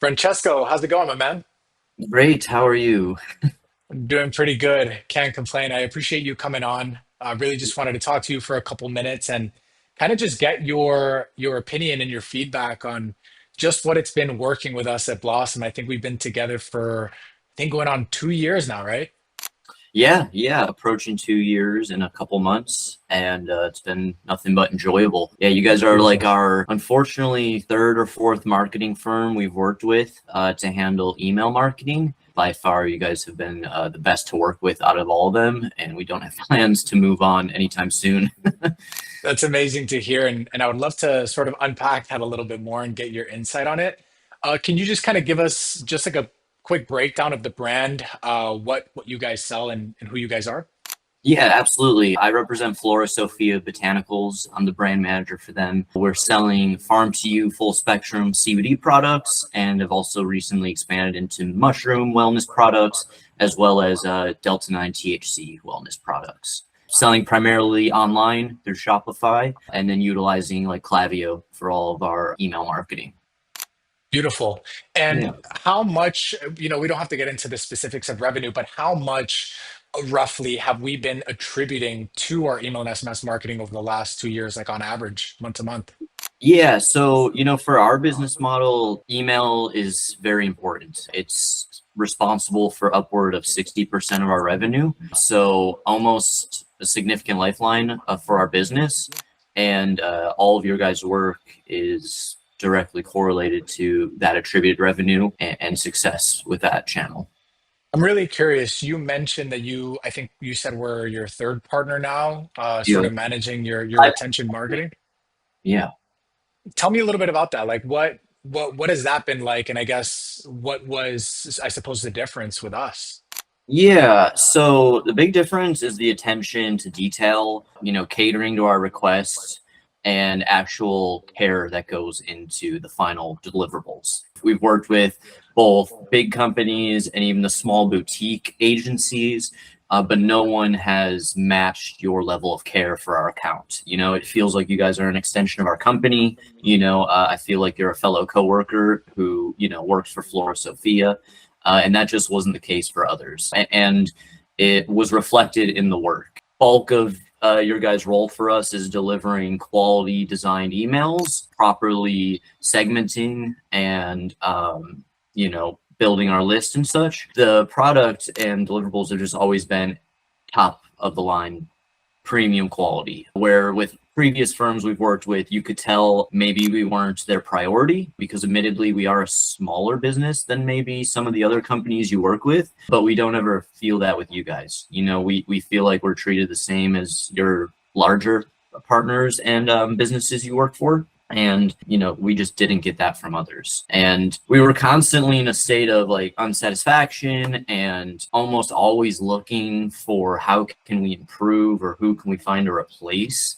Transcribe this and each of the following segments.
Francesco, how's it going, my man? Great. How are you? I'm doing pretty good. Can't complain. I appreciate you coming on. I really just wanted to talk to you for a couple minutes and kind of just get your opinion and your feedback on just what it's been working with us at Blossom. I think we've been together for, I think going on 2 years now, right? Yeah, approaching 2 years in a couple months, and it's been nothing but enjoyable. Yeah, you guys are like Beautiful. our, unfortunately, third or fourth marketing firm we've worked with to handle email marketing. By far, you guys have been the best to work with out of all of them, and we don't have plans to move on anytime soon. That's amazing to hear. And I would love to sort of unpack that a little bit more and get your insight on it. Can you just kind of give us just like a quick breakdown of the brand, what you guys sell and who you guys are? Yeah, absolutely. I represent Flora Sophia Botanicals. I'm the brand manager for them. We're selling farm to you full spectrum CBD products and have also recently expanded into mushroom wellness products as well as Delta 9 THC wellness products. Selling primarily online through Shopify and then utilizing like Klaviyo for all of our email marketing. Beautiful. And Yeah. how much, we don't have to get into the specifics of revenue, but how much roughly have we been attributing to our email and SMS marketing over the last 2 years, like on average, month to month? Yeah, so for our business model, email is very important. It's responsible for upward of 60% of our revenue. So almost a significant lifeline for our business. And all of your guys' work is directly correlated to that attributed revenue and success with that channel. I'm really curious. You mentioned that I think you said we're your third partner now, sort Yeah. of managing your retention marketing. Yeah. Tell me a little bit about that. Like what has that been like? And I guess what was, I suppose, the difference with us? Yeah, so the big difference is the attention to detail, catering to our requests and actual care that goes into the final deliverables. We've worked with both big companies and even the small boutique agencies, but no one has matched your level of care for our account. It feels like you guys are an extension of our company. I feel like you're a fellow coworker who, works for Flora Sophia. And that just wasn't the case for others. And it was reflected in the work. Bulk of your guys' role for us is delivering quality designed emails, properly segmenting and, building our list and such. The product and deliverables have just always been top of the line premium quality, where with previous firms we've worked with, you could tell maybe we weren't their priority because admittedly we are a smaller business than maybe some of the other companies you work with, but we don't ever feel that with you guys. We feel like we're treated the same as your larger partners and businesses you work for. And, we just didn't get that from others. And we were constantly in a state of like unsatisfaction and almost always looking for how can we improve or who can we find to replace.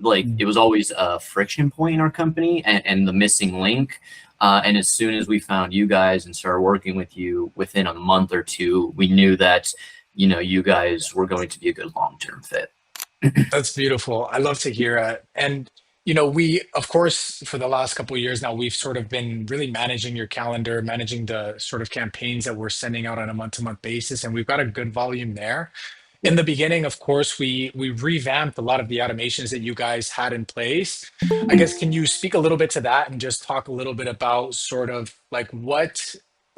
Like it was always a friction point in our company and the missing link. And as soon as we found you guys and started working with you within a month or two, we knew that, you guys were going to be a good long-term fit. That's beautiful. I love to hear it. And we, of course, for the last couple of years now, we've sort of been really managing your calendar, managing the sort of campaigns that we're sending out on a month-to-month basis, and we've got a good volume there. In the beginning, of course, we revamped a lot of the automations that you guys had in place. I guess can you speak a little bit to that and just talk a little bit about sort of like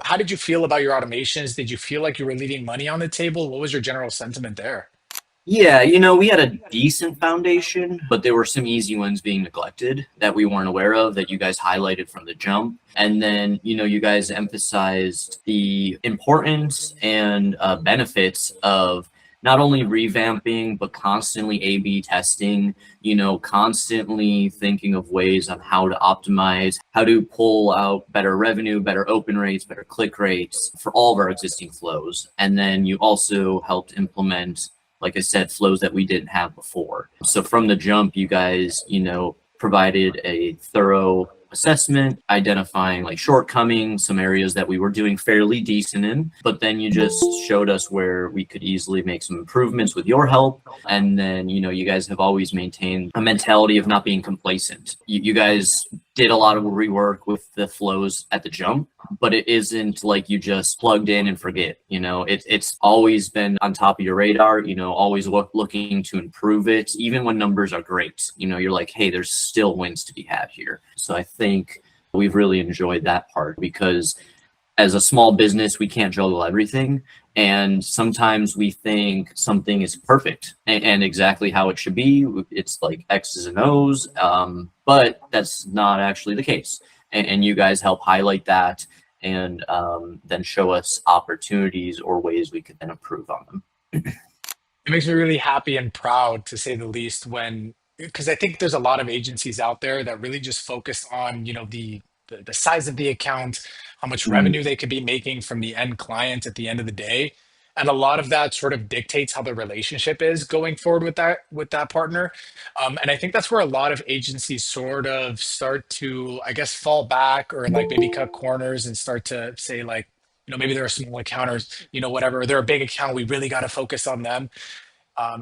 how did you feel about your automations? Did you feel like you were leaving money on the table? What was your general sentiment there? Yeah, we had a decent foundation, but there were some easy ones being neglected that we weren't aware of that you guys highlighted from the jump. And then, you guys emphasized the importance and benefits of not only revamping, but constantly A/B testing, constantly thinking of ways on how to optimize, how to pull out better revenue, better open rates, better click rates for all of our existing flows. And then you also helped implement, like I said, flows that we didn't have before. So from the jump, you guys, provided a thorough assessment, identifying like shortcomings, some areas that we were doing fairly decent in, but then you just showed us where we could easily make some improvements with your help. And then, you guys have always maintained a mentality of not being complacent. You guys did a lot of rework with the flows at the jump, but it isn't like you just plugged in and forget. It's always been on top of your radar, always looking to improve it. Even when numbers are great, you're like, hey, there's still wins to be had here. So I think we've really enjoyed that part, because as a small business, we can't juggle everything. And sometimes we think something is perfect and exactly how it should be. It's like X's and O's, but that's not actually the case. And you guys help highlight that, and then show us opportunities or ways we could then improve on them. It makes me really happy and proud, to say the least, when, because I think there's a lot of agencies out there that really just focus on, the size of the account, how much Mm, revenue they could be making from the end client at the end of the day. And a lot of that sort of dictates how the relationship is going forward with that partner. And I think that's where a lot of agencies sort of start to, I guess, fall back, or like maybe cut corners and start to say like, maybe they're a small account, or whatever. They're a big account. We really got to focus on them.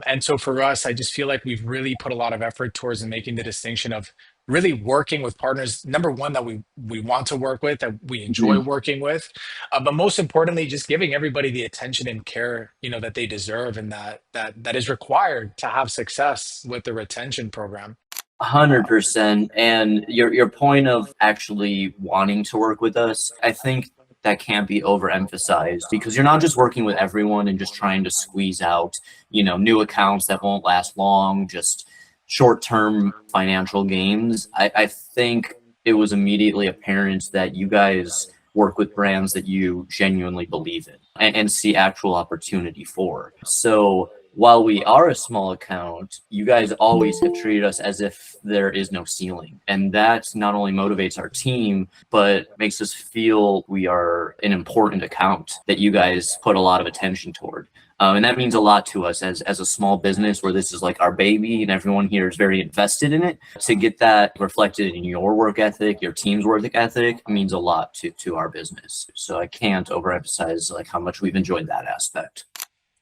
And so for us, I just feel like we've really put a lot of effort towards making the distinction of really working with partners, number one, that we want to work with, that we enjoy mhm. working with, but most importantly, just giving everybody the attention and care, that they deserve, and that is required to have success with the retention program. 100%. And your point of actually wanting to work with us, I think that can't be overemphasized, because you're not just working with everyone and just trying to squeeze out, new accounts that won't last long, just short-term financial gains. I think it was immediately apparent that you guys work with brands that you genuinely believe in and see actual opportunity for. So while we are a small account, you guys always have treated us as if there is no ceiling. And that not only motivates our team, but makes us feel we are an important account that you guys put a lot of attention toward. And that means a lot to us as a small business, where this is like our baby and everyone here is very invested in it. To get that reflected in your work ethic, your team's work ethic, means a lot to our business. So I can't overemphasize like how much we've enjoyed that aspect.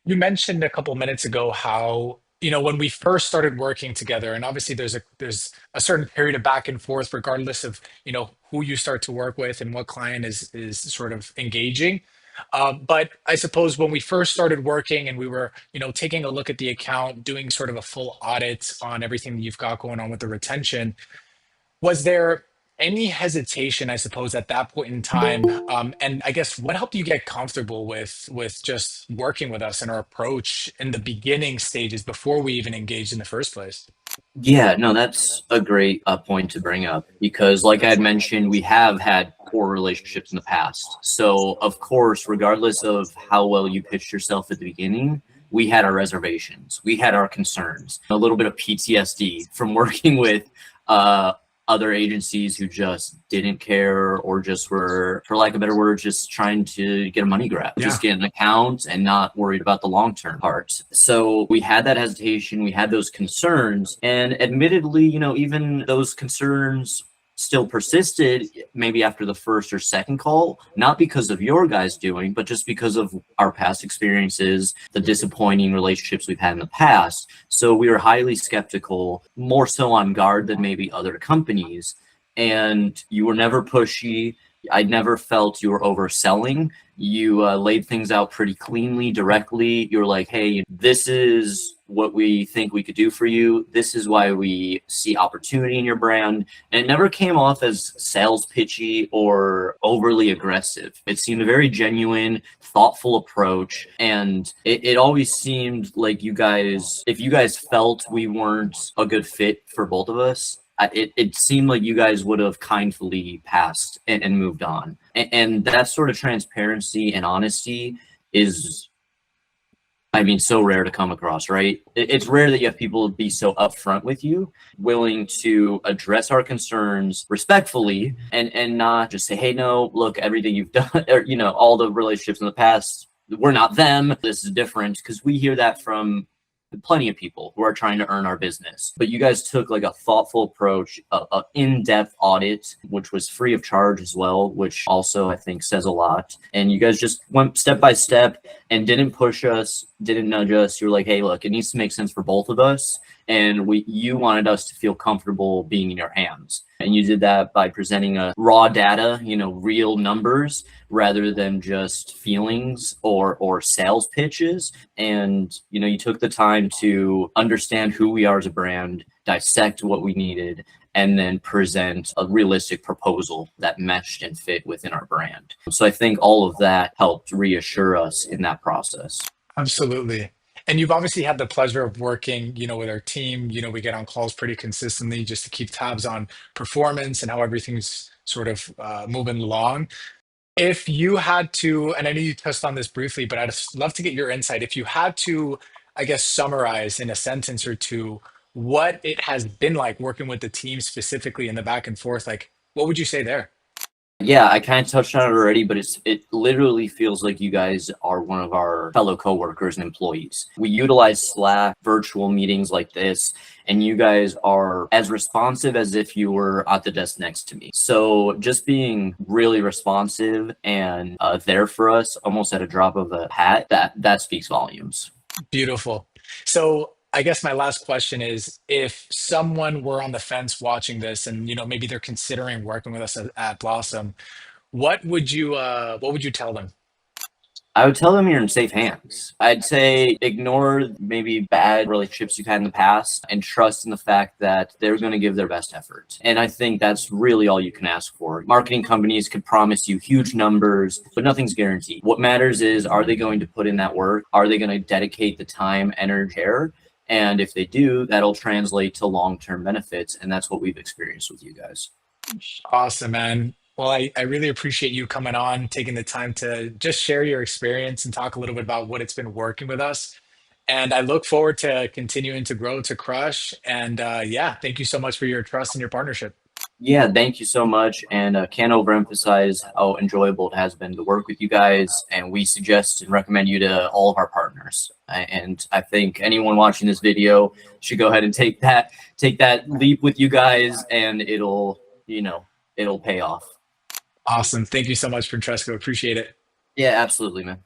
You mentioned a couple minutes ago how, when we first started working together, and obviously there's a certain period of back and forth, regardless of, who you start to work with and what client is sort of engaging. But I suppose when we first started working and we were, taking a look at the account, doing sort of a full audit on everything that you've got going on with the retention, was there any hesitation, I suppose, at that point in time? And I guess what helped you get comfortable with just working with us and our approach in the beginning stages before we even engaged in the first place? Yeah, no, that's a great point to bring up, because, like I had mentioned, we have had poor relationships in the past. So, of course, regardless of how well you pitched yourself at the beginning, we had our reservations, we had our concerns, a little bit of PTSD from working with uh, other agencies who just didn't care, or just were, for lack of a better word, just trying to get a money grab, Yeah. just get an account and not worried about the long-term part. So we had that hesitation, we had those concerns, and admittedly, even those concerns still persisted maybe after the first or second call, not because of your guys doing, but just because of our past experiences, the disappointing relationships we've had in the past. So we were highly skeptical, more so on guard than maybe other companies. And you were never pushy. I never felt you were overselling. You laid things out pretty cleanly, directly. You were like, hey, this is what we think we could do for you. This is why we see opportunity in your brand. And it never came off as sales pitchy or overly aggressive. It seemed a very genuine, thoughtful approach. And it always seemed like you guys, if you guys felt we weren't a good fit for both of us, it seemed like you guys would have kindly passed and moved on. And that sort of transparency and honesty is, I mean, so rare to come across, right? It's rare that you have people be so upfront with you, willing to address our concerns respectfully, and not just say, hey, no, look, everything you've done, or, all the relationships in the past, we're not them. This is different. Because we hear that from plenty of people who are trying to earn our business. But you guys took like a thoughtful approach, a in-depth audit, which was free of charge as well, which also I think says a lot. And you guys just went step by step and didn't push us, didn't nudge us. You were like, hey, look, it needs to make sense for both of us. And you wanted us to feel comfortable being in your hands. And you did that by presenting a raw data, real numbers rather than just feelings or sales pitches. And, you took the time to understand who we are as a brand, dissect what we needed, and then present a realistic proposal that meshed and fit within our brand. So I think all of that helped reassure us in that process. Absolutely. And you've obviously had the pleasure of working, with our team. We get on calls pretty consistently just to keep tabs on performance and how everything's sort of moving along. If you had to, and I know you touched on this briefly, but I'd love to get your insight. If you had to, I guess, summarize in a sentence or two what it has been like working with the team specifically in the back and forth, like what would you say there? Yeah, I kind of touched on it already, but it literally feels like you guys are one of our fellow coworkers and employees. We utilize Slack, virtual meetings like this, and you guys are as responsive as if you were at the desk next to me. So just being really responsive and there for us, almost at a drop of a hat, that speaks volumes. Beautiful. So I guess my last question is if someone were on the fence watching this and maybe they're considering working with us at Blossom, what would you tell them? I would tell them you're in safe hands. I'd say ignore maybe bad relationships you've had in the past and trust in the fact that they're going to give their best effort. And I think that's really all you can ask for. Marketing companies could promise you huge numbers, but nothing's guaranteed. What matters is, are they going to put in that work? Are they going to dedicate the time, energy, care? And if they do, that'll translate to long-term benefits. And that's what we've experienced with you guys. Awesome, man. Well, I really appreciate you coming on, taking the time to just share your experience and talk a little bit about what it's been working with us. And I look forward to continuing to grow to crush. And yeah, thank you so much for your trust and your partnership. Yeah, thank you so much. And can't overemphasize how enjoyable it has been to work with you guys. And we suggest and recommend you to all of our partners. And I think anyone watching this video should go ahead and take that leap with you guys, and it'll pay off. Awesome. Thank you so much, Francesco. Appreciate it. Yeah, absolutely, man.